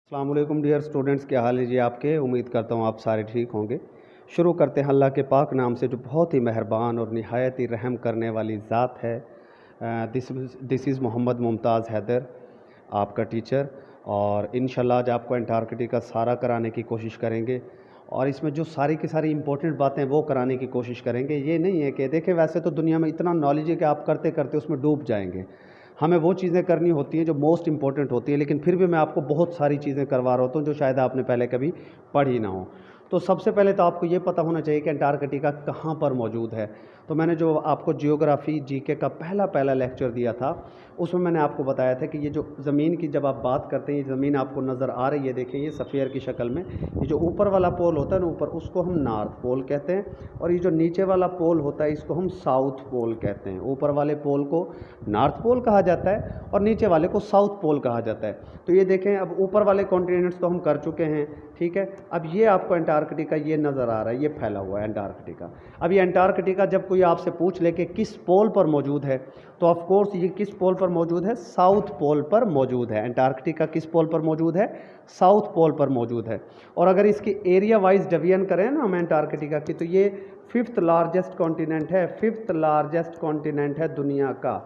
अस्सलाम वालेकुम dear students, क्या हाल है जी आपके। उम्मीद करता हूँ आप सारे ठीक होंगे। शुरू करते हैं अल्लाह के पाक नाम से जो बहुत ही मेहरबान और नहायत ही रहम करने वाली ज़ात है। दिस इज़ मोहम्मद मुमताज़ हैदर, आपका टीचर। और इंशाल्लाह आज आपको एंटार्कटिका सारा कराने की कोशिश करेंगे और इसमें जो सारी की सारी इंपॉर्टेंट बातें वो कराने की कोशिश करेंगे। ये नहीं है कि देखें वैसे तो दुनिया में इतना नॉलेज है कि आप करते करते उसमें डूब जाएंगे। हमें वो चीज़ें करनी होती हैं जो मोस्ट इंपॉर्टेंट होती हैं, लेकिन फिर भी मैं आपको बहुत सारी चीज़ें करवा रहा होता हूँ जो शायद आपने पहले कभी पढ़ी ना हो। तो सबसे पहले तो आपको ये पता होना चाहिए कि अंटार्कटिका कहाँ पर मौजूद है। तो मैंने जो आपको जियोग्राफी जीके का पहला लेक्चर दिया था उसमें मैंने आपको बताया था कि ये जो ज़मीन की जब आप बात करते हैं, ये ज़मीन आपको नज़र आ रही है, देखें ये सफ़ेयर की शक्ल में, ये जो ऊपर वाला पोल होता है ना ऊपर, उसको हम नॉर्थ पोल कहते हैं और ये जो नीचे वाला पोल होता है इसको हम साउथ पोल कहते हैं। ऊपर वाले पोल को नॉर्थ पोल कहा जाता है और नीचे वाले को साउथ पोल कहा जाता है। तो ये देखें अब ऊपर वाले कॉन्टिनेंट्स तो हम कर चुके हैं, ठीक है। अब ये आपको अंटार्कटिका ये नज़र आ रहा है, ये फैला हुआ है अंटार्कटिका। अब ये अंटार्कटिका जब कोई आपसे पूछ ले कि किस पोल पर मौजूद है, तो ऑफ कोर्स ये किस पोल पर मौजूद है, साउथ पोल पर मौजूद है। अंटार्कटिका किस पोल पर मौजूद है, साउथ पोल पर मौजूद है। और अगर इसकी एरिया वाइज डिवीजन करें ना हम अंटार्कटिका की, तो ये 5th लार्जेस्ट कॉन्टिनेंट है, 5th लार्जेस्ट कॉन्टिनेंट है दुनिया का।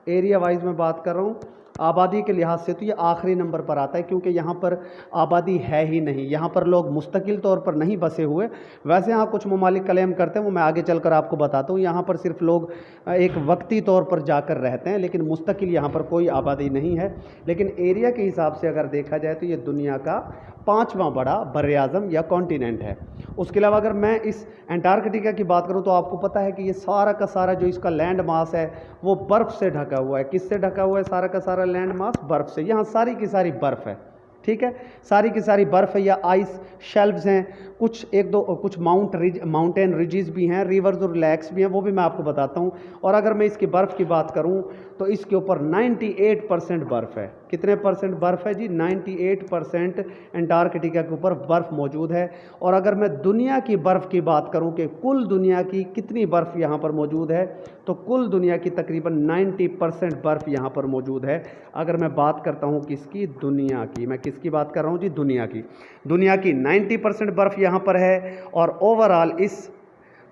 एरिया वाइज मैं बात कर रहा हूँ, आबादी के लिहाज से तो ये आखिरी नंबर पर आता है क्योंकि यहाँ पर आबादी है ही नहीं, यहाँ पर लोग मुस्तकिल तौर पर नहीं बसे हुए। वैसे यहाँ कुछ ममालिक क्लेम करते हैं, वो मैं आगे चलकर आपको बताता हूँ। यहाँ पर सिर्फ लोग एक वक्ती तौर पर जाकर रहते हैं, लेकिन मुस्तकिल यहाँ पर कोई आबादी नहीं है। लेकिन एरिया के हिसाब से अगर देखा जाए तो ये दुनिया का 5वां बड़ा बर्र-ए-आज़म या कॉन्टिनेंट है। उसके अलावा अगर मैं इस अंटार्कटिका की बात करूं तो आपको पता है कि ये सारा का सारा जो इसका लैंड मास है वो बर्फ़ से ढका हुआ है। किससे ढका हुआ है सारा का सारा लैंड मास? बर्फ़ से। यहाँ सारी की सारी बर्फ़ है, ठीक है, सारी की सारी बर्फ़ है या आइस शेल्व्स हैं। कुछ माउंटेन रिजेस भी हैं, रिवर्स और लेक्स भी हैं, वो भी मैं आपको बताता हूँ। और अगर मैं इसकी बर्फ़ की बात करूँ तो इसके ऊपर 98% बर्फ़ है। कितने परसेंट बर्फ़ है जी? 98% अंटार्कटिका के ऊपर बर्फ़ मौजूद है। और अगर मैं दुनिया की बर्फ़ की बात करूं कि कुल दुनिया की कितनी बर्फ़ यहाँ पर मौजूद है, तो कुल दुनिया की तकरीबन 90% बर्फ़ यहाँ पर मौजूद है। अगर मैं बात करता हूँ किसकी? दुनिया की। मैं किसकी बात कर रहा हूँ जी? दुनिया की। दुनिया की 90% बर्फ़ यहाँ पर है और ओवरऑल इस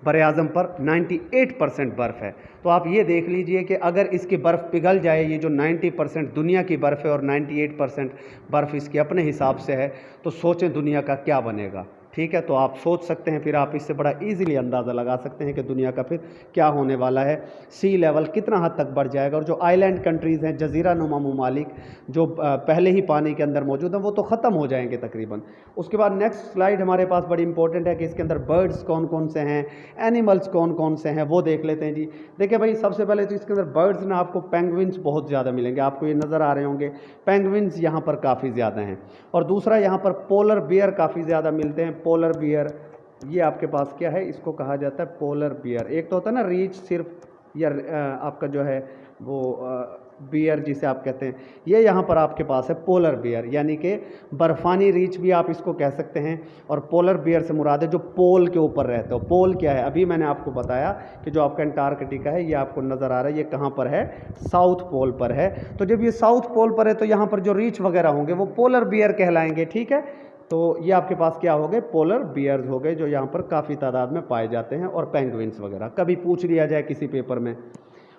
बर्र-ए-आज़म पर 98% बर्फ़ है। तो आप ये देख लीजिए कि अगर इसकी बर्फ़ पिघल जाए, ये जो 90% दुनिया की बर्फ़ है और 98% बर्फ़ इसकी अपने हिसाब से है, तो सोचें दुनिया का क्या बनेगा, ठीक है। तो आप सोच सकते हैं, फिर आप इससे बड़ा इजीली अंदाज़ा लगा सकते हैं कि दुनिया का फिर क्या होने वाला है। सी लेवल कितना हद तक बढ़ जाएगा और जो आइलैंड कंट्रीज़ हैं, जजीरा नुमा ममालिक जो पहले ही पानी के अंदर मौजूद हैं, वो तो ख़त्म हो जाएंगे तकरीबन। उसके बाद नेक्स्ट स्लाइड हमारे पास बड़ी इंपॉर्टेंट है कि इसके अंदर बर्ड्स कौन कौन से हैं, एनिमल्स कौन कौन से हैं, वो देख लेते हैं जी। देखिए भाई, सबसे पहले तो इसके अंदर बर्ड्स ना आपको पेंगुइन्स बहुत ज़्यादा मिलेंगे, आपको ये नज़र आ रहे होंगे, पेंगुइन्स यहाँ पर काफ़ी ज़्यादा हैं। और दूसरा यहाँ पर पोलर बियर काफ़ी ज़्यादा मिलते हैं। पोलर बियर ये आपके पास क्या है, इसको कहा जाता है पोलर बियर। एक तो होता है ना रीच सिर्फ, या आपका जो है वो बियर जिसे आप कहते हैं, ये यहाँ पर आपके पास है पोलर बियर, यानी कि बर्फ़ानी रीछ भी आप इसको कह सकते हैं। और पोलर बियर से मुराद है जो पोल के ऊपर रहते हो। पोल क्या है? अभी मैंने आपको बताया कि जो आपका अंटार्कटिका है ये आपको नज़र आ रहा है, ये कहाँ पर है? साउथ पोल पर है। तो जब ये साउथ पोल पर है तो यहाँ पर जो रीछ वगैरह होंगे वो पोलर बियर कहलाएंगे, ठीक है। तो ये आपके पास क्या हो गए? पोलर बियर्स हो गए, जो यहाँ पर काफ़ी तादाद में पाए जाते हैं। और पेंगुइन्स वगैरह कभी पूछ लिया जाए किसी पेपर में।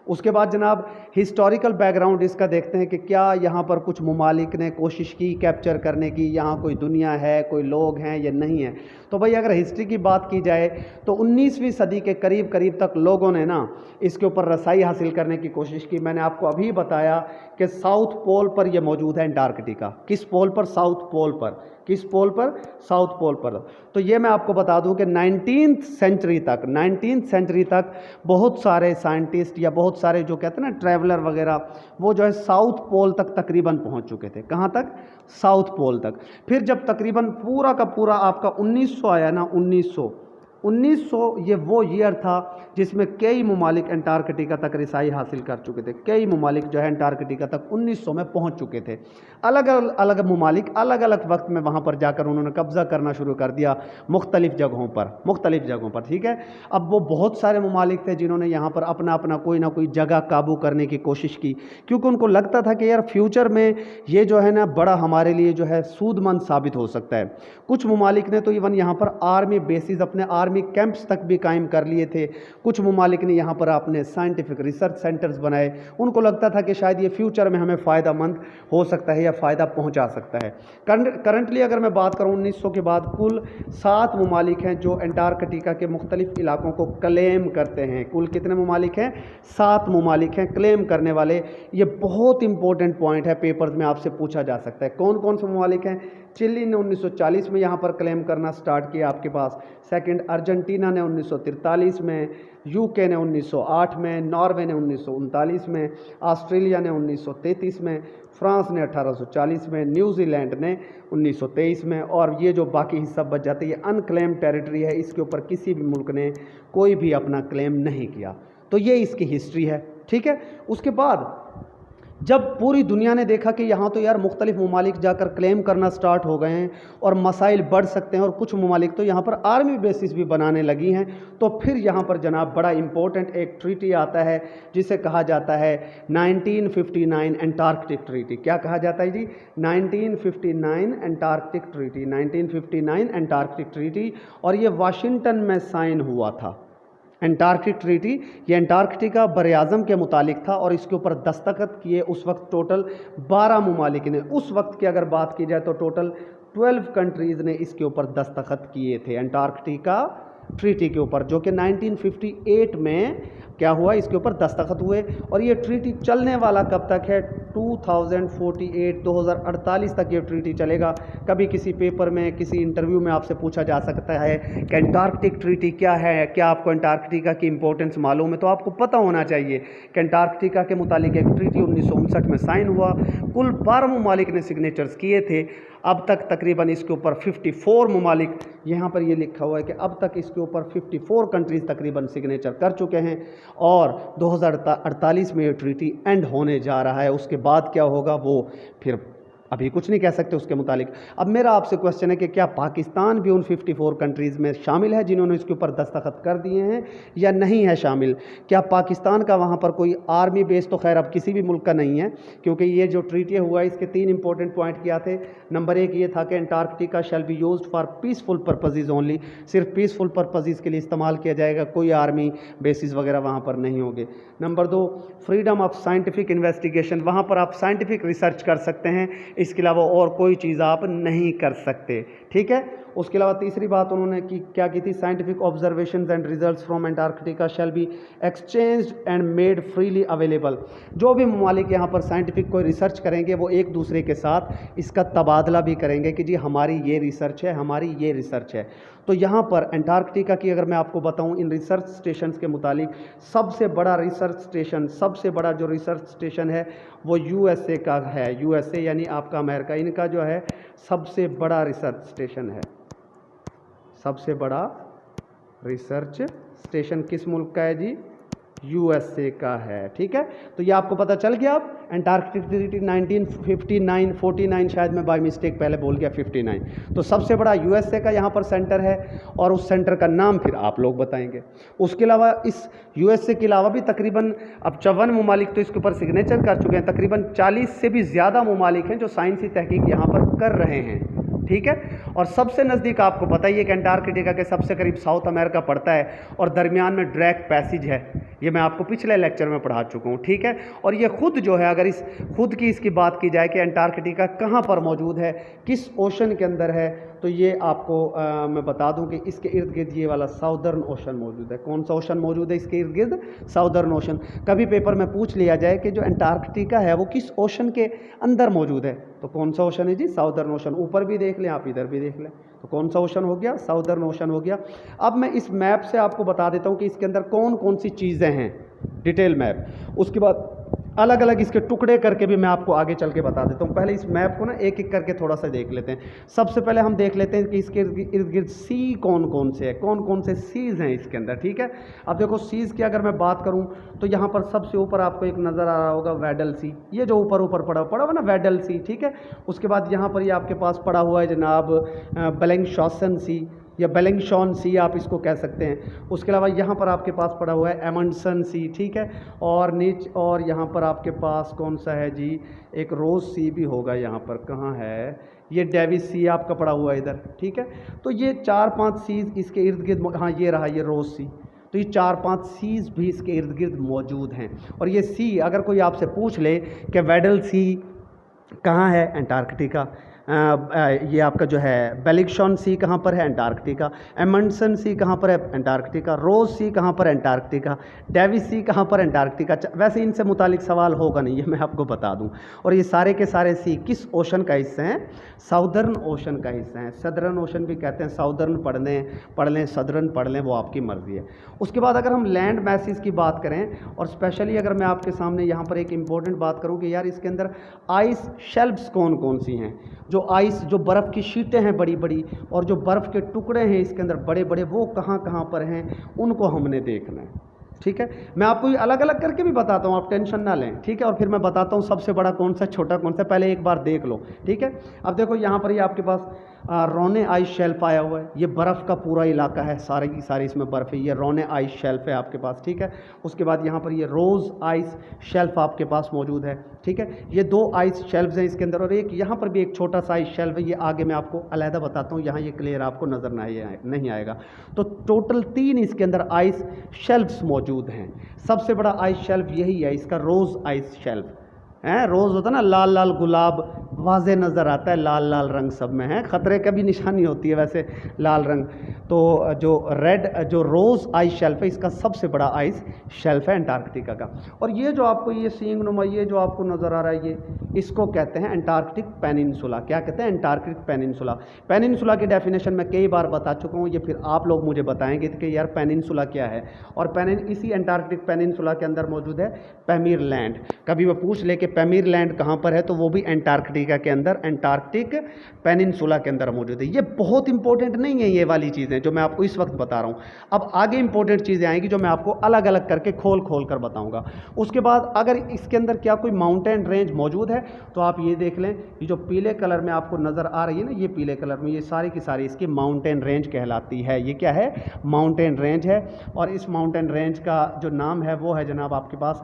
उसके बाद जनाब हिस्टोरिकल बैकग्राउंड इसका देखते हैं कि क्या यहाँ पर कुछ ममालिक ने कोशिश की कैप्चर करने की, यहाँ कोई दुनिया है, कोई लोग हैं या नहीं है। तो भाई अगर हिस्ट्री की बात की जाए तो 19वीं सदी के करीब करीब तक लोगों ने ना इसके ऊपर रसाई हासिल करने की कोशिश की। मैंने आपको अभी बताया कि साउथ पोल पर यह मौजूद है अंटार्कटिका। किस पोल पर? साउथ पोल पर। किस पोल पर? साउथ पोल पर। तो ये मैं आपको बता दूं कि 19th सेंचुरी तक बहुत सारे साइंटिस्ट या बहुत सारे जो कहते हैं ना ट्रैवलर वगैरह, वो जो है साउथ पोल तक तकरीबन पहुंच चुके थे। कहाँ तक? साउथ पोल तक। फिर जब तकरीबन पूरा का पूरा आपका 1900 आया ना, 1900 1900 ये वो ईयर था जिसमें कई ममालिक अंटार्कटिका तक रिसाई हासिल कर चुके थे। कई ममालिक जो है अंटार्कटिका तक 1900 में पहुंच चुके थे। अलग अलग ममालिक अलग अलग वक्त में वहां पर जाकर उन्होंने कब्जा करना शुरू कर दिया मुख्तलिफ जगहों पर, ठीक है। अब वो बहुत सारे ममालिक थे जिन्होंने यहाँ पर अपना अपना कोई ना कोई जगह काबू करने की कोशिश की, क्योंकि उनको लगता था कि यार फ्यूचर में ये जो है ना बड़ा हमारे लिए जो है सूदमंद साबित हो सकता है। कुछ ममालिक ने तो इवन यहाँ पर आर्मी बेसिस, अपने आर्मी कैंप्स तक भी कायम कर लिए थे। कुछ ममालिक ने यहाँ पर अपने साइंटिफिक रिसर्च सेंटर्स बनाए। उनको लगता था कि शायद ये फ्यूचर में हमें फ़ायदेमंद हो सकता है या फ़ायदा पहुँचा सकता है। करंटली अगर मैं बात करूँ 1900 के बाद कुल 7 ममालिक हैं जो अंटार्कटिका के मुख्तलिफ इलाकों को क्लेम करते हैं। कुल कितने ममालिक हैं? 7 ममालिक हैं क्लेम करने वाले। ये बहुत इंपॉर्टेंट पॉइंट है, पेपर्स में आपसे पूछा जा सकता है। कौन कौन से ममालिक हैं? चिली ने 1940 में यहाँ पर क्लेम करना स्टार्ट किया आपके पास। सेकंड, अर्जेंटीना ने 1943 में, यूके ने 1908 में, नॉर्वे ने 1939 में, ऑस्ट्रेलिया ने 1933 में, फ्रांस ने 1840 में, न्यूजीलैंड ने 1923 में, और ये जो बाकी हिस्सा बच जाते हैं ये अनक्लेम टेरिटरी है। इसके ऊपर किसी भी मुल्क ने कोई भी अपना क्लेम नहीं किया। तो ये इसकी हिस्ट्री है, ठीक है। उसके बाद जब पूरी दुनिया ने देखा कि यहाँ तो यार मुख्तलिफ ममालिक जाकर क्लेम करना स्टार्ट हो गए हैं और मसाइल बढ़ सकते हैं और कुछ ममालिक तो यहाँ पर आर्मी बेसिस भी बनाने लगी हैं, तो फिर यहाँ पर जनाब बड़ा इंपॉर्टेंट एक ट्रीटी आता है जिसे कहा जाता है 1959 एंटार्कटिक ट्रीटी। क्या कहा जाता है जी? 1959 एंटार्कटिक ट्रीटी, 1959 एंटार्कटिक ट्रीटी। और ये वाशिंगटन में साइन हुआ था। एंटार्कटिक ट्रीटी ये एंटार्कटिका बर-ए-आज़म के मुतालिक था और इसके ऊपर दस्तखत किए उस वक्त टोटल 12 ममालिक ने। उस वक्त की अगर बात की जाए तो टोटल 12 कंट्रीज़ ने इसके ऊपर दस्तखत किए थे एंटार्कटिका ट्रीटी के ऊपर, जो कि 1958 में क्या हुआ, इसके ऊपर दस्तखत हुए। और ये ट्रीटी चलने वाला कब तक है? 2048 तक ये ट्रीटी चलेगा। कभी किसी पेपर में, किसी इंटरव्यू में आपसे पूछा जा सकता है कि एंटार्कटिक ट्रीटी क्या है, क्या आपको एंटार्कटिका की इंपॉर्टेंस मालूम है? तो आपको पता होना चाहिए कि एंटार्कटिका के मुतालिक एक ट्रीटी 1959 में साइन हुआ। कुल 12 ममालिक ने सिग्नेचर्स किए थे। अब तक तकरीबन इसके ऊपर 54 ममालिक, यहाँ पर ये लिखा हुआ है कि अब तक इसके ऊपर 54 कंट्रीज़ तकरीबन सिग्नेचर कर चुके हैं और 2048 में ये ट्रीटी एंड होने जा रहा है। उसके बाद क्या होगा वो फिर अभी कुछ नहीं कह सकते उसके मुतालिक। अब मेरा आपसे क्वेश्चन है कि क्या पाकिस्तान भी उन 54 कंट्रीज़ में शामिल है जिन्होंने इसके ऊपर दस्तखत कर दिए हैं या नहीं है शामिल? क्या पाकिस्तान का वहाँ पर कोई आर्मी बेस तो खैर अब किसी भी मुल्क का नहीं है, क्योंकि ये जो ट्रीटी हुआ है इसके 3 इंपॉर्टेंट पॉइंट क्या थे। नंबर 1 ये था कि Antarctica shall be used for peaceful purposes only, सिर्फ पीसफुल पर्पजेज़ के लिए इस्तेमाल किया जाएगा, कोई आर्मी बेसिस वगैरह वहाँ पर नहीं होंगे। Number 2, freedom of scientific investigation, वहाँ पर आप साइंटिफिक रिसर्च कर सकते हैं, इसके अलावा और कोई चीज़ आप नहीं कर सकते, ठीक है। उसके अलावा तीसरी बात उन्होंने क्या की थी? Scientific observations and results from Antarctica shall be exchanged and made freely available. जो भी ममालिक यहाँ पर साइंटिफिक कोई रिसर्च करेंगे वो एक दूसरे के साथ इसका तबादला भी करेंगे कि जी हमारी ये रिसर्च है, हमारी ये रिसर्च है। तो यहाँ पर एंटार्कटिका की अगर मैं आपको बताऊँ इन रिसर्च स्टेशंस के मुतालिक, सबसे बड़ा रिसर्च स्टेशन, सबसे बड़ा जो रिसर्च स्टेशन है वो यूएसए का है। यूएसए यानी आपका अमेरिका, इनका जो है सबसे बड़ा रिसर्च स्टेशन है। सबसे बड़ा रिसर्च स्टेशन किस मुल्क का है जी? यूएसए का है, ठीक है। तो ये आपको पता चल गया। अब एंटार्कटिक ट्रीटी 1959 49 शायद मैं बाय मिस्टेक पहले बोल गया 59। तो सबसे बड़ा यूएसए का यहाँ पर सेंटर है और उस सेंटर का नाम फिर आप लोग बताएंगे। उसके अलावा इस यूएसए के अलावा भी तकरीबन अब 54 ममालिक तो इसके ऊपर सिग्नेचर कर चुके हैं। तकरीबन 40 से भी ज़्यादा ममालिक हैं जो साइंसी तहकीक यहाँ पर कर रहे हैं, ठीक है। और सबसे नज़दीक आपको पता ही है कि एंटार्कटिका के सबसे करीब साउथ अमेरिका पड़ता है और दरमियान में ड्रैक पैसेज है। ये मैं आपको पिछले लेक्चर में पढ़ा चुका हूँ, ठीक है। और ये खुद जो है, अगर इस खुद की इसकी बात की जाए कि एंटार्कटिका कहाँ पर मौजूद है, किस ओशन के अंदर है, तो ये आपको मैं बता दूं कि इसके इर्द गिर्द ये वाला साउदर्न ओशन मौजूद है। कौन सा ओशन मौजूद है इसके इर्द गिर्द? Southern ocean. कभी पेपर में पूछ लिया जाए कि जो एंटार्कटिका है वो किस ओशन के अंदर मौजूद है, तो कौन सा ओशन है जी? Southern ocean. ऊपर भी देख लें आप, इधर भी देख लें, तो कौन सा ओशन हो गया? साउदर्न ओशन हो गया। अब मैं इस मैप से आपको बता देता हूँ कि इसके अंदर कौन कौन सी चीज़ें हैं, डिटेल मैप। उसके बाद अलग अलग इसके टुकड़े करके भी मैं आपको आगे चल के बता देता हूँ। पहले इस मैप को ना एक एक करके थोड़ा सा देख लेते हैं। सबसे पहले हम देख लेते हैं कि इसके इर्द गिर्द सी कौन कौन से है, कौन कौन से सीज़ हैं इसके अंदर, ठीक है। अब देखो सीज़ की अगर मैं बात करूँ तो यहाँ पर सबसे ऊपर आपको एक नज़र आ रहा होगा वेडल सी, ये जो ऊपर ऊपर पड़ा हुआ ना वेडल सी, ठीक है। उसके बाद यहाँ पर ये आपके पास पड़ा हुआ है जनाब बेलिंगशॉसन सी या बेलिंगशॉन सी आप इसको कह सकते हैं। उसके अलावा यहाँ पर आपके पास पड़ा हुआ है एमंडसन सी, ठीक है। और यहाँ पर आपके पास कौन सा है जी, एक रोज़ सी भी होगा यहाँ पर, कहाँ है ये, डेविस सी आपका पड़ा हुआ है इधर, ठीक है। तो ये 4-5 सीज इसके इर्द गिर्द, हाँ ये रहा ये रोज़ सी, तो ये 4-5 सीज भी इसके इर्द गिर्द मौजूद हैं। और ये सी अगर कोई आपसे पूछ ले कि वेडल सी कहाँ है, अंटार्कटिका। ये आपका जो है बेलिंगशॉन सी कहाँ पर है, अंटार्कटिका। एमंडसन सी कहाँ पर है, अंटार्कटिका। रोज़ सी कहाँ पर, अंटार्कटिका। डेविस सी कहाँ पर, अंटार्कटिका। वैसे इनसे मुतालिक सवाल होगा नहीं, ये मैं आपको बता दूं। और ये सारे के सारे सी किस ओशन का हिस्सा हैं, साउदर्न ओशन का हिस्सा हैं। सदर्न ओशन भी कहते हैं, साउदर्न पढ़ लें सदर्न पढ़ लें, वो आपकी मर्ज़ी है। उसके बाद अगर हम लैंड मैसेज की बात करें, और स्पेशली अगर मैं आपके सामने यहाँ पर एक इम्पोर्टेंट बात करूँ कि यार इसके अंदर आइस शेल्फ्स कौन कौन सी हैं, जो बर्फ़ की शीटें हैं बड़ी बड़ी, और जो बर्फ़ के टुकड़े हैं इसके अंदर बड़े बड़े, वो कहाँ कहाँ पर हैं, उनको हमने देखना है, ठीक है। मैं आपको ये अलग अलग करके भी बताता हूँ, आप टेंशन ना लें, ठीक है। और फिर मैं बताता हूँ सबसे बड़ा कौन सा, छोटा कौन सा, पहले एक बार देख लो, ठीक है। अब देखो यहाँ पर ये आपके पास रोने आइस शेल्फ आया हुआ है, ये बर्फ़ का पूरा इलाका है, सारे की सारी इसमें बर्फ़ है, ये रोने आइस शेल्फ है आपके पास, ठीक है। उसके बाद यहाँ पर ये रोज़ आइस शेल्फ आपके पास मौजूद है, ठीक है। ये 2 आइस शेल्फ्स हैं इसके अंदर, और एक यहाँ पर भी एक छोटा सा आइस शेल्फ है, ये आगे मैं आपको अलहदा बताता हूँ, यहाँ ये क्लियर आपको नज़र नहीं आएगा। तो टोटल 3 इसके अंदर आइस शेल्फ्स मौजूद हैं। सबसे बड़ा आइस शेल्फ यही है, इसका रोज़ आइस शेल्फ है। रोज़ होता है ना लाल लाल गुलाब, वाज़े नज़र आता है, लाल लाल रंग सब में है, ख़तरे का भी निशानी होती है वैसे लाल रंग। तो जो रोज़ आइस शेल्फ है, इसका सबसे बड़ा आइस शेल्फ है अंटार्कटिका का। और ये जो आपको ये सींग नुमा ये जो आपको नज़र आ रहा है, ये इसको कहते हैं अंटार्कटिक पेनिनसुला। क्या कहते हैं, अंटार्कटिक पेनिनसुला। पेनिनसुला की डेफिनेशन मैं कई बार बता चुका हूँ, ये फिर आप लोग मुझे बताएंगे कि यार पेनिनसुला क्या है। और इसी अंटार्कटिक पेनिनसुला के अंदर मौजूद है पैमीर लैंड। कभी वो पूछ ले कि पैमीर लैंड कहाँ पर है, तो वो भी अंटार्कटिका के अंदर, अंटार्कटिक पेनिनसुला के अंदर मौजूद है। ये बहुत इंपॉर्टेंट नहीं है ये वाली चीज़ें जो मैं आपको इस वक्त बता रहा हूँ। अब आगे इंपॉर्टेंट चीज़ें आएंगी जो मैं आपको अलग अलग करके खोल कर बताऊँगा। उसके बाद अगर इसके अंदर क्या कोई माउंटेन रेंज मौजूद है, तो आप ये देख लें, ये जो पीले कलर में आपको नज़र आ रही है ना, ये पीले कलर में, ये सारी की सारी इसकी माउंटेन रेंज कहलाती है। ये क्या है, माउंटेन रेंज है। और इस माउंटेन रेंज का जो नाम है वो है जनाब आपके पास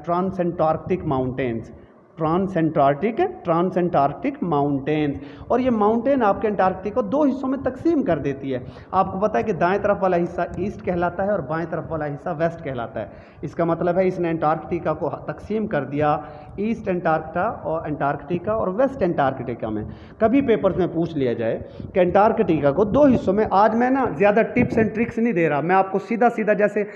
ट्रांसेंटार्क्टिक माउंटेन्स, ट्रांसेंटार्क्टिक माउंटेन्स। और ये माउंटेन आपके अंटार्कटिका को 2 हिस्सों में तकसीम कर देती है। आपको पता है कि दाएं तरफ वाला हिस्सा ईस्ट कहलाता है और बाएं तरफ वाला हिस्सा वेस्ट कहलाता है। इसका मतलब है इसने अंटार्कटिका को तकसीम कर दिया ईस्ट अंटार्कटिका और वेस्ट अंटार्कटिका में। कभी पेपर्स में पूछ लिया जाए कि अंटार्कटिका को 2 हिस्सों में, आज मैं ना ज़्यादा टिप्स एंड ट्रिक्स नहीं दे रहा, मैं आपको सीधा सीधा जैसे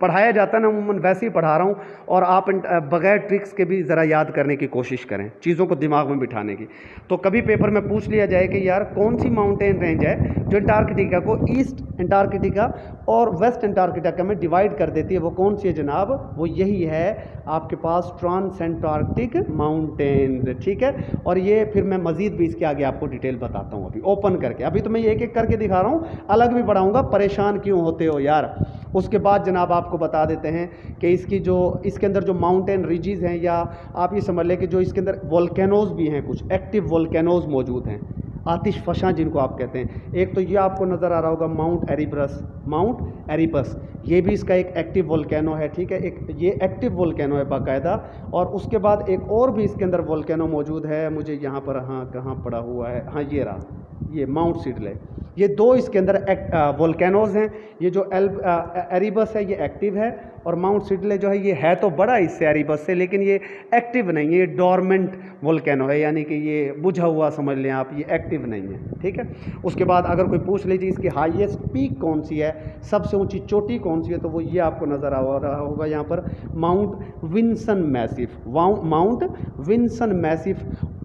पढ़ाया जाता है ना अमूमन वैसे ही पढ़ा रहा हूँ, और आप बगैर ट्रिक्स के भी ज़रा याद करने की कोशिश करें, चीज़ों को दिमाग में बिठाने की। तो कभी पेपर में पूछ लिया जाए कि यार कौन सी माउंटेन रेंज है जो अंटार्कटिका को ईस्ट अंटार्कटिका और वेस्ट अंटार्कटिका में डिवाइड कर देती है, वो कौन सी है जनाब, वो यही है आपके पास ट्रांसेंटार्क्टिक माउंटेन्स, ठीक है। और ये फिर मैं मज़ीद भी इसके आगे आपको डिटेल बताता हूँ, अभी ओपन करके, अभी तो मैं एक एक करके दिखा रहा हूँ, अलग भी पढ़ाऊँगा, परेशान क्यों होते हो यार। उसके बाद जनाब आपको बता देते हैं कि इसके अंदर जो माउंटेन रिजीज हैं, या आप ये समझ लें कि जो इसके अंदर वोल्केनोज भी हैं, कुछ एक्टिव वोल्केनोज मौजूद हैं, आतिश फशां जिनको आप कहते हैं। एक तो ये आपको नज़र आ रहा होगा माउंट एरिबस, ये भी इसका एक एक्टिव वोल्केनो है, ठीक है, एक ये एक्टिव वोल्केनो है बाकायदा। और उसके बाद एक और भी इसके अंदर वोल्केनो मौजूद है, मुझे यहाँ पर, हाँ कहाँ पड़ा हुआ है, हाँ ये रहा, ये माउंट सिडले। ये 2 इसके अंदर वोल्केनोज हैं। ये जो एरिबस है ये एक्टिव है, और माउंट सिडले जो है ये है तो बड़ा इससे एरिबस से, लेकिन ये एक्टिव नहीं है, ये डोरमेंट वोल्केनो है, यानी कि ये बुझा हुआ समझ लें आप, ये एक्टिव नहीं है, ठीक है। उसके बाद अगर कोई पूछ लीजिए इसकी हाईएस्ट पीक कौन सी है, सबसे ऊंची चोटी कौन सी है, तो वो ये आपको नज़र आ रहा होगा यहाँ पर, माउंट विंसन मैसिव।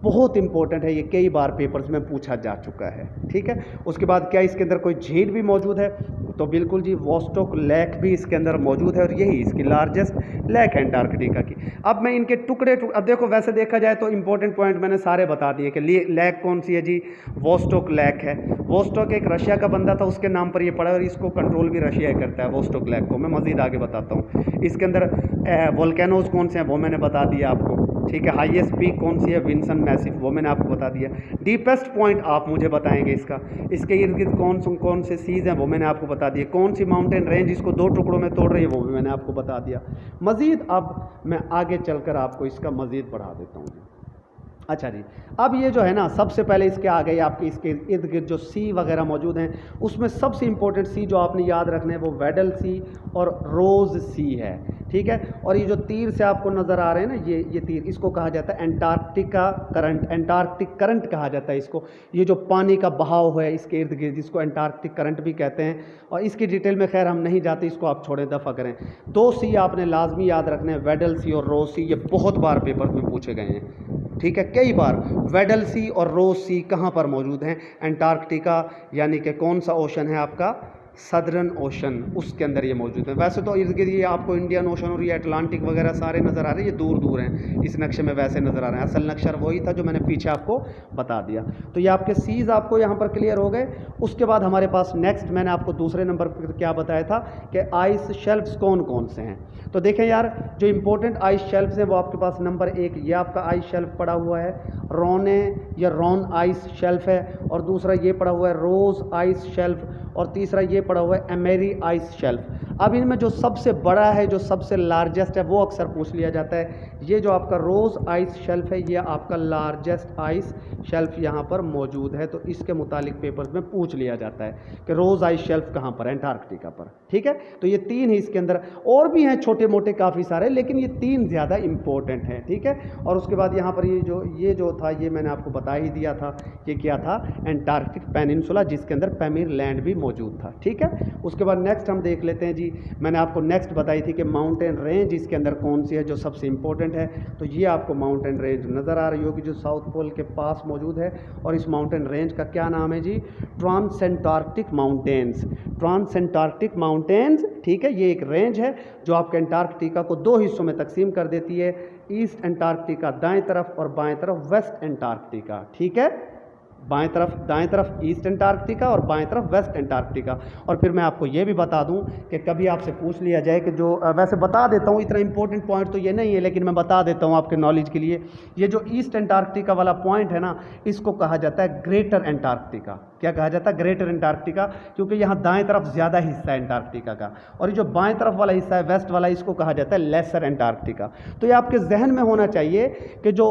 बहुत इंपॉर्टेंट है, ये कई बार पेपर्स में पूछा जा चुका है। ठीक है, उसके बाद क्या इसके अंदर कोई झील भी मौजूद है? तो बिल्कुल जी, वोस्टोक लेक भी इसके अंदर मौजूद है और यही इसकी लार्जेस्ट लेक है अंटार्कटिका की। अब मैं इनके अब देखो, वैसे देखा जाए तो इंपॉर्टेंट पॉइंट मैंने सारे बता दिए कि लेक कौन सी है जी, वोस्टोक लेक है। वोस्टोक एक रशिया का बंदा था, उसके नाम पर ये पड़ा और इसको कंट्रोल भी रशिया ही करता है, वोस्टोक लेक को। मैं मज़ीद आगे बताता हूँ। इसके अंदर वोल्केनोज कौन से हैं वो मैंने बता दिया आपको। ठीक है, हाईएस्ट पीक कौन सी है, विंसन मैसिव, वो मैंने आपको बता दिया। डीपेस्ट पॉइंट आप मुझे बताएंगे इसका। इसके इर्द गिर्द कौन से सीज़ हैं वो मैंने आपको बता दिया। कौन सी माउंटेन रेंज इसको 2 टुकड़ों में तोड़ रही है वो भी मैंने आपको बता दिया। मज़ीद अब मैं आगे चलकर आपको इसका मज़ीद बढ़ा देता हूँ। अच्छा जी, अब ये जो है ना, सबसे पहले इसके आ गए आपके इसके इर्द गिर्द जो सी वगैरह मौजूद हैं, उसमें सबसे इंपॉर्टेंट सी जो आपने याद रखना है वो वेडल सी और रोज़ सी है। ठीक है, और ये जो तीर से आपको नज़र आ रहे हैं ना, ये तीर, इसको कहा जाता है एंटार्क्टिका करंट, एंटार्क्टिक करंट कहा जाता है इसको। ये जो पानी का बहाव है इसके इर्द गिर्द, इसको एंटार्क्टिक करंट भी कहते हैं। और इसकी डिटेल में खैर हम नहीं जाते, इसको आप छोड़े, दफ़ा करें। 2 सी आपने लाजमी याद रखने हैं, वेडल सी और रोज़ सी। ये बहुत बार पेपर में पूछे गए हैं। ठीक है, कई बार। वेडल सी और रोज़ सी कहाँ पर मौजूद हैं? एंटार्क्टिका, यानी कि कौन सा ओशन है आपका, सदर्न ओशन, उसके अंदर ये मौजूद है। वैसे तो इर्द गिर्द ये आपको इंडियन ओशन और ये अटलांटिक वगैरह सारे नज़र आ रहे हैं, ये दूर दूर हैं इस नक्शे में, वैसे नज़र आ रहे हैं। असल नक्शा वही था जो मैंने पीछे आपको बता दिया। तो ये आपके सीज़ आपको यहाँ पर क्लियर हो गए। उसके बाद हमारे पास नेक्स्ट मैंने आपको दूसरे नंबर पर क्या बताया था कि आइस शेल्फ्स कौन कौन से हैं। तो देखें यार, जो इंपॉर्टेंट आइस शेल्फ्स हैं वो आपके पास नंबर 1 ये आपका आइस शेल्फ पड़ा हुआ है, रोने या रॉन आइस शेल्फ है, और दूसरा ये पड़ा हुआ है रोज़ आइस शेल्फ, और तीसरा ये पड़ा हुआ है एमेरी आइस शेल्फ। अब इनमें जो सबसे बड़ा है, जो सबसे लार्जेस्ट है, वो अक्सर पूछ लिया जाता है। ये जो आपका रोज़ आइस शेल्फ है, ये आपका लार्जेस्ट आइस शेल्फ यहाँ पर मौजूद है। तो इसके मुतालिक पेपर्स में पूछ लिया जाता है कि रोज़ आइस शेल्फ कहाँ पर है, एंटार्क्टिका पर। ठीक है, तो ये 3 ही इसके अंदर, और भी हैं छोटे मोटे काफ़ी सारे, लेकिन ये 3 ज़्यादा इंपॉर्टेंट हैं। ठीक है, और उसके बाद यहाँ पर ये जो था, ये मैंने आपको बता ही दिया था, ये क्या था, एंटार्क्टिक पेनिनसुला, जिसके अंदर पैमिर लैंड भी मौजूद था। ठीक है, उसके बाद नेक्स्ट हम देख लेते हैं जी। मैंने आपको नेक्स्ट बताई थी कि माउंटेन रेंज इसके अंदर कौन सी है जो सबसे इंपॉर्टेंट है। तो ये आपको माउंटेन रेंज नज़र आ रही होगी जो साउथ पोल के पास मौजूद है, और इस माउंटेन रेंज का क्या नाम है जी, ट्रांसेंटार्क्टिक माउंटेन्स, ट्रांसेंटार्क्टिक माउंटेन्स। ठीक है, ये एक रेंज है जो आपके अंटार्कटिका को 2 हिस्सों में तकसीम कर देती है, ईस्ट अंटार्कटिका दाएं तरफ और बाएं तरफ वेस्ट अंटार्कटिका। ठीक है, दाएं तरफ ईस्ट अंटार्कटिका और बाएं तरफ वेस्ट अंटार्कटिका। और फिर मैं आपको ये भी बता दूं कि कभी आपसे पूछ लिया जाए कि जो वैसे बता देता हूं, इतना इंपॉर्टेंट पॉइंट तो ये नहीं है, लेकिन मैं बता देता हूं आपके नॉलेज के लिए। ये जो ईस्ट अंटार्कटिका वाला पॉइंट है ना, इसको कहा जाता है ग्रेटर अंटार्कटिका। क्या कहा जाता है? ग्रेटर अंटार्कटिका, क्योंकि यहाँ दाएं तरफ ज़्यादा हिस्सा है अंटार्कटिका का, और ये जो बाएं तरफ वाला हिस्सा है वेस्ट वाला, इसको कहा जाता है लेसर अंटार्कटिका। तो ये आपके जहन में होना चाहिए कि जो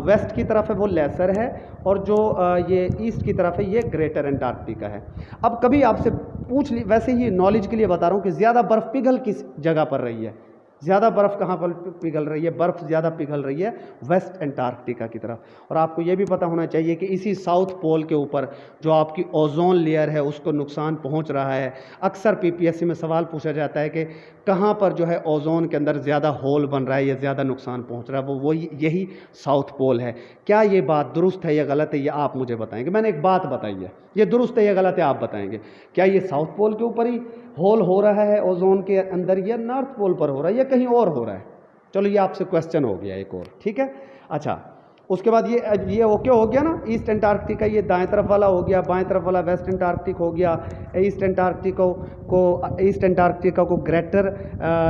वेस्ट की तरफ है वो लेसर है, और जो ये ईस्ट की तरफ है ये ग्रेटर अंटार्कटिका है। अब कभी आपसे पूछ ली, वैसे ही नॉलेज के लिए बता रहा हूँ कि ज़्यादा बर्फ़ पिघल किस जगह पर रही है, ज़्यादा बर्फ़ कहाँ पर पिघल रही है? बर्फ़ ज़्यादा पिघल रही है वेस्ट अंटार्कटिका की तरफ। और आपको ये भी पता होना चाहिए कि इसी साउथ पोल के ऊपर जो आपकी ओजोन लेयर है उसको नुकसान पहुंच रहा है। अक्सर पीपीएससी में सवाल पूछा जाता है कि कहाँ पर जो है ओजोन के अंदर ज़्यादा होल बन रहा है या ज़्यादा नुकसान पहुंच रहा है, वो यही साउथ पोल है। क्या ये बात दुरुस्त है या गलत है, ये आप मुझे बताएंगे। मैंने एक बात बताई है, ये दुरुस्त है या गलत है आप बताएंगे। क्या ये साउथ पोल के ऊपर ही होल हो रहा है ओजोन के अंदर, या नॉर्थ पोल पर हो रहा है, या कहीं और हो रहा है? चलो ये आपसे क्वेश्चन हो गया एक और। ठीक है, अच्छा, उसके बाद ये ओके हो गया ना, ईस्ट अंटार्कटिका ये दाएं तरफ वाला हो गया, बाएं तरफ वाला वेस्ट अंटार्कटिक हो गया। ईस्ट अंटार्कटिका को ग्रेटर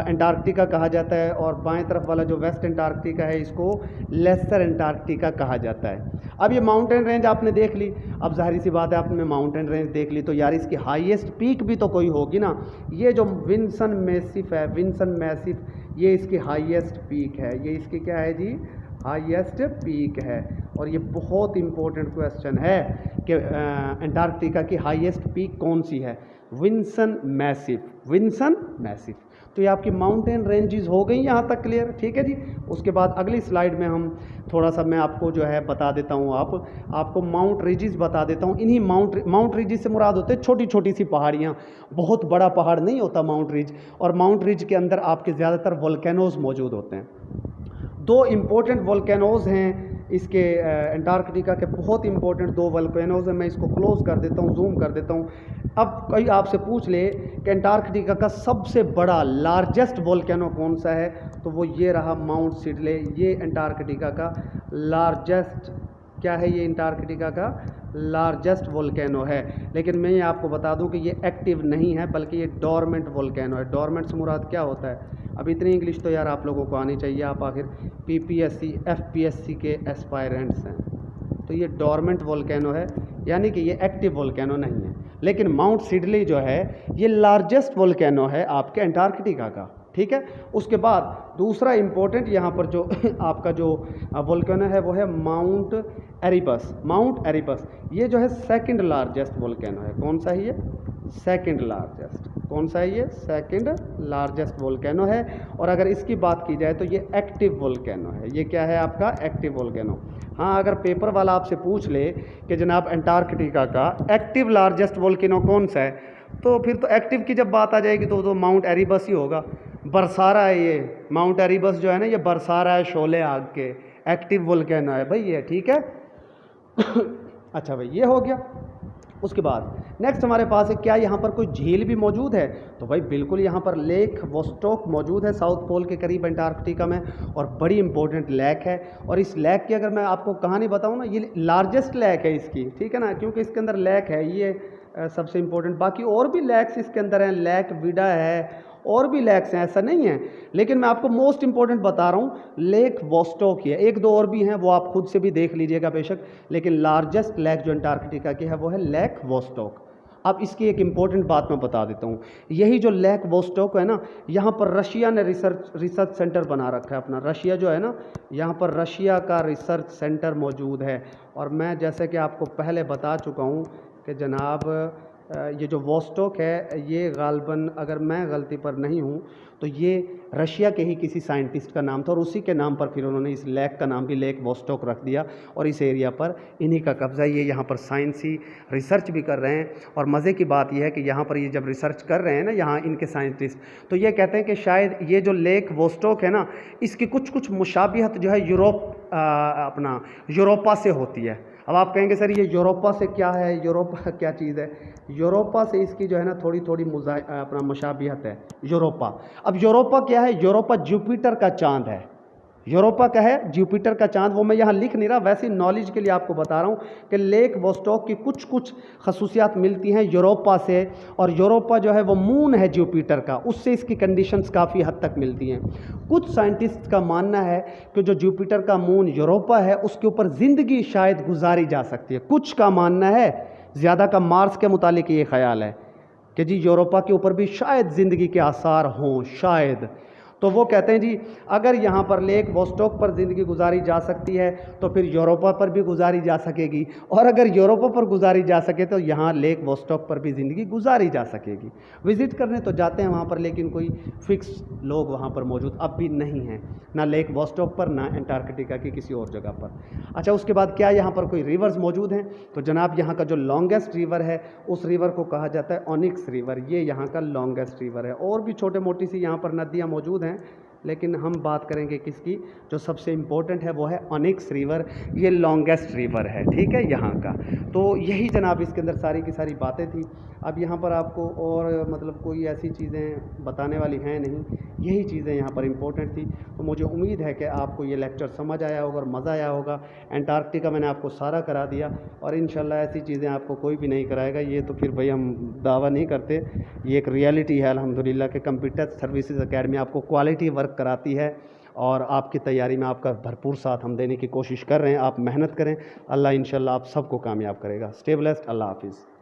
अंटार्कटिका कहा जाता है, और बाएं तरफ वाला जो वेस्ट अंटार्कटिका है इसको लेसर अंटार्कटिका कहा जाता है। अब ये माउंटेन रेंज आपने देख ली, अब जाहिर सी बात है आपने माउंटेन रेंज देख ली तो यार इसकी हाईएस्ट पीक भी तो कोई होगी ना। ये जो विंसन मैसिव है, विंसन मैसिव, ये इसकी हाईएस्ट पीक है, ये इसकी क्या है जी, हाईएस्ट पीक है। और ये बहुत इंपॉर्टेंट क्वेश्चन है कि अंटार्कटिका की हाईएस्ट पीक कौन सी है? Vinson Massif, Vinson Massif. तो ये आपकी माउंटेन रेंजेस हो गई यहाँ तक क्लियर। ठीक है जी, उसके बाद अगली स्लाइड में हम थोड़ा सा मैं आपको जो है बता देता हूँ, आपको माउंट रिजिस बता देता हूँ। इन्हीं माउंट रिजिस से मुराद होते हैं छोटी छोटी सी पहाड़ियाँ, बहुत बड़ा पहाड़ नहीं होता माउंट रिज। और माउंट रिज के अंदर आपके ज़्यादातर वोल्केनोज मौजूद होते हैं। 2 इम्पोर्टेंट वोल्केनोज हैं इसके अंटार्कटिका के बहुत इंपॉर्टेंट 2 वोल्केनोज हैं। मैं इसको क्लोज कर देता हूँ, जूम कर देता हूँ। अब कोई आपसे पूछ ले कि अंटार्कटिका का सबसे बड़ा लार्जेस्ट वोल्केनो कौन सा है, तो वो ये रहा माउंट सिडले। ये अंटार्कटिका का लार्जेस्ट क्या है, ये अंटार्कटिका का लार्जेस्ट वोल्केनो है। लेकिन मैं ये आपको बता दूं कि ये एक्टिव नहीं है, बल्कि ये डोरमेंट वोल्केनो है। डोरमेंट से मुराद क्या होता है? अब इतनी इंग्लिश तो यार आप लोगों को आनी चाहिए, आप आखिर पीपीएससी एफपीएससी के एस्पायरेंट्स हैं। तो ये डोरमेंट वोल्केनो है, यानी कि ये एक्टिव वोल्केनो नहीं है। लेकिन माउंट सिडली जो है ये लार्जेस्ट वोल्केनो है आपके अंटार्कटिका का, ठीक है। उसके बाद दूसरा इंपॉर्टेंट यहाँ पर जो आपका जो वोल्केनो है वो है माउंट एरिबस। माउंट एरिबस ये जो है सेकंड लार्जेस्ट वोल्केनो है। कौन सा है ये? Second largest. कौन सा है ये? सेकंड लार्जेस्ट वोल्केनो है। और अगर इसकी बात की जाए तो ये एक्टिव वोल्केनो है। ये क्या है आपका? Active volcano. हाँ, अगर पेपर वाला आपसे पूछ ले कि जनाब अंटार्कटिका का एक्टिव लार्जेस्ट वोल्केनो कौन सा है, तो फिर तो एक्टिव की जब बात आ जाएगी तो माउंट एरिबस ही होगा। बरसारा है ये, माउंट एरिबस जो है ना, ये बरसारा है शोले आग के, एक्टिव वोल्केनो है भाई ये, ठीक है। अच्छा भाई, ये हो गया। उसके बाद नेक्स्ट हमारे पास है, क्या यहाँ पर कोई झील भी मौजूद है? तो भाई बिल्कुल, यहाँ पर लेक वोस्टोक मौजूद है साउथ पोल के करीब अंटार्कटिका में, और बड़ी इंपॉर्टेंट लेक है। और इस लेक की अगर मैं आपको कहानी बताऊँ ना, ये लार्जेस्ट लेक है इसकी, ठीक है ना, क्योंकि इसके अंदर लेक है, ये सबसे इंपॉर्टेंट। बाकी और भी लेक्स इसके अंदर हैं, लेक विडा है, और भी लेक्स हैं, ऐसा नहीं है। लेकिन मैं आपको मोस्ट इंपॉर्टेंट बता रहा हूँ, लेक वोस्टोक ही है। 1-2 और भी हैं, वो आप खुद से भी देख लीजिएगा बेशक, लेकिन लार्जेस्ट लेक जो अंटार्कटिका की है वो है लेक वोस्टोक। अब इसकी एक इम्पॉर्टेंट बात मैं बता देता हूँ। यही जो लेक वोस्टोक है ना, यहाँ पर रशिया ने रिसर्च सेंटर बना रखा है अपना। रशिया जो है ना, यहाँ पर रशिया का रिसर्च सेंटर मौजूद है। और मैं जैसे कि आपको पहले बता चुका हूँ कि जनाब ये जो वोस्टोक है, ये गालबन अगर मैं गलती पर नहीं हूँ तो ये रशिया के ही किसी साइंटिस्ट का नाम था, और उसी के नाम पर फिर उन्होंने इस लेक का नाम भी लेक वोस्टोक रख दिया। और इस एरिया पर इन्हीं का कब्ज़ा, ये यहाँ पर साइंसी रिसर्च भी कर रहे हैं। और मज़े की बात यह है कि यहाँ पर ये जब रिसर्च कर रहे हैं ना, यहाँ इनके साइंटिस्ट, तो ये कहते हैं कि शायद ये जो लेक वोस्टोक है ना, इसकी कुछ मुशाबिहत जो है अपना यूरोपा से होती है। अब आप कहेंगे सर ये यूरोपा से क्या है, यूरोपा क्या चीज़ है? यूरोपा से इसकी जो है ना थोड़ी अपना मुशाबिहत है, यूरोपा। अब यूरोपा क्या है? यूरोपा जुपिटर का चांद है। यूरोपा का है जुपिटर का चांद। वो मैं यहाँ लिख नहीं रहा, वैसे नॉलेज के लिए आपको बता रहा हूँ कि लेक वोस्टोक की कुछ खसूसियात मिलती हैं यूरोपा से। और यूरोपा जो है वो मून है जुपिटर का, उससे इसकी कंडीशंस काफ़ी हद तक मिलती हैं। कुछ साइंटिस्ट का मानना है कि जो जुपिटर का मून यूरोपा है, उसके ऊपर ज़िंदगी शायद गुजारी जा सकती है। कुछ का मानना है, ज़्यादा का मार्स के मुतालिक ये ख्याल है कि जी यूरोपा के ऊपर भी शायद ज़िंदगी के आसार हों, शायद। तो वो कहते हैं जी, अगर यहाँ पर लेक वोस्टोक पर ज़िंदगी गुजारी जा सकती है तो फिर यूरोपा पर भी गुजारी जा सकेगी, और अगर यूरोपा पर गुजारी जा सके तो यहाँ लेक वोस्टोक पर भी ज़िंदगी गुजारी जा सकेगी। विज़िट करने तो जाते हैं वहाँ पर, लेकिन कोई फिक्स लोग वहाँ पर मौजूद अब भी नहीं हैं, ना लेक वोस्टोक पर, ना अंटार्कटिका की किसी और जगह पर। अच्छा, उसके बाद क्या यहाँ पर कोई रिवर्स मौजूद हैं? तो जनाब यहाँ का जो लॉन्गेस्ट रिवर है, उस रिवर को कहा जाता है ओनिक्स रिवर। ये यहाँ का लॉन्गेस्ट रिवर है। और भी छोटे मोटी सी यहाँ पर नदियाँ मौजूद हैं, लेकिन हम बात करेंगे किसकी? जो सबसे इम्पोर्टेंट है वो है ओनिक्स रिवर। ये लॉन्गेस्ट रिवर है, ठीक है, यहाँ का। तो यही जनाब इसके अंदर सारी की सारी बातें थी। अब यहाँ पर आपको और मतलब कोई ऐसी चीज़ें बताने वाली हैं नहीं, यही चीज़ें यहाँ पर इम्पोर्टेंट थी। तो मुझे उम्मीद है कि आपको ये लेक्चर समझ आया होगा और मज़ा आया होगा। अंटार्कटिका मैंने आपको सारा करा दिया, और इंशाल्लाह ऐसी चीज़ें आपको कोई भी नहीं कराएगा। ये तो फिर भाई हम दावा नहीं करते, ये एक रियलिटी है अल्हम्दुलिल्लाह कि कंप्यूटर सर्विसेज एकेडमी आपको क्वालिटी वर्क कराती है, और आपकी तैयारी में आपका भरपूर साथ हम देने की कोशिश कर रहे हैं। आप मेहनत करें, अल्लाह इंशाल्लाह आप सबको कामयाब करेगा। स्टे ब्लेस्ड, अल्लाह हाफिज़।